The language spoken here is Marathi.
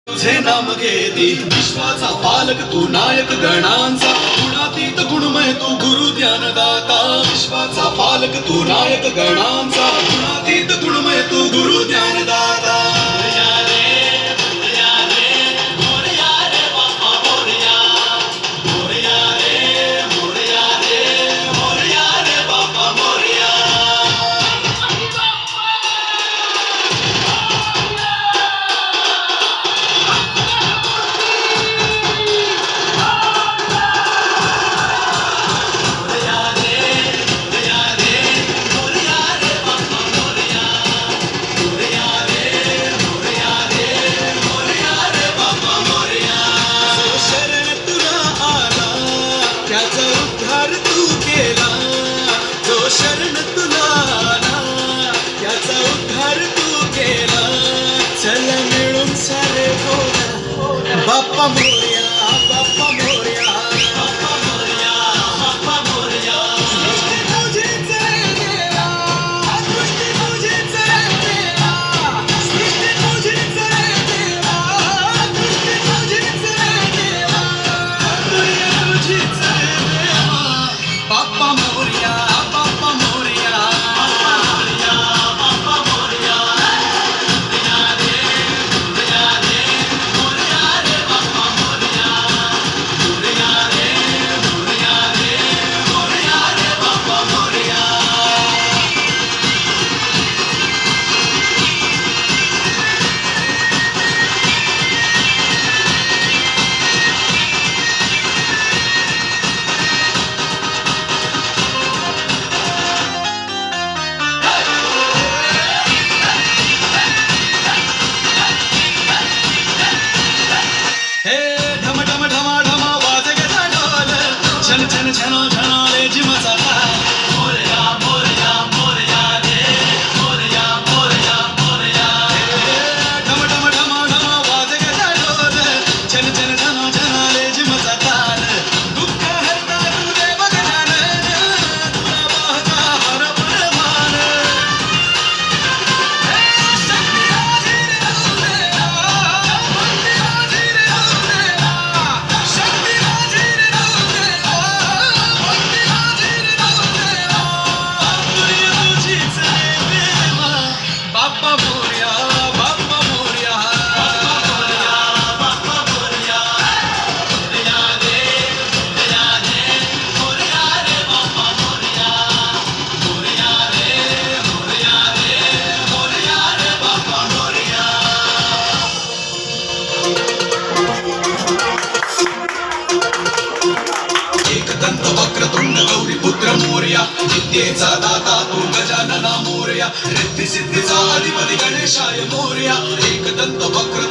तुझे नाम घेती विश्वाचा पालक तू नायक गणांचा गुणातीत गुणमय तू गुरु ज्ञानदाता विश्वाचा पालक तू नायक गणांचा गुणातीत गुणमय तू गुरु ज्ञानदाता शरण तुला आला याचा उद्धार तू केला चल मिळून सारे बोला बाप्पा मोरया बाप्पा मोरया बाप्पा मोरया बाप्पा मोरया सृष्टी तुझीच रे देवा सृष्टी तुझीच रे देवा सृष्टी तुझीच रे देवा सृष्टी तुझीच रे देवा तुझीच रे देवा बाप्पा मोरया छन छनो छनाले जिमचा मोरया मोरया मोरया रे मोरया मोरया मोरया ढम ढम ढम ढम वाजे गजा ढोल छन छन छनो छनाले जिमचा ताल दुःख हरता तू देव गजानन तुला वाहता हर परमान शक्ती हाजीर देवा भक्ती हाजीर देवा शक्ती हाजीर बाप्पा मोरया बाप्पा मोरया बाप्पा मोरया मोरया रे मोरया रे बाप्पा मोरया मोरया रे मोरया रे बाप्पा मोरया एकदंत वक्रतुंड गौरीपुत्र मोरया विद्येचा दाता तू गजानना मोरया रिद्धी सिद्धीचा अधिपती गणेशाय मोरया एकदंत वक्र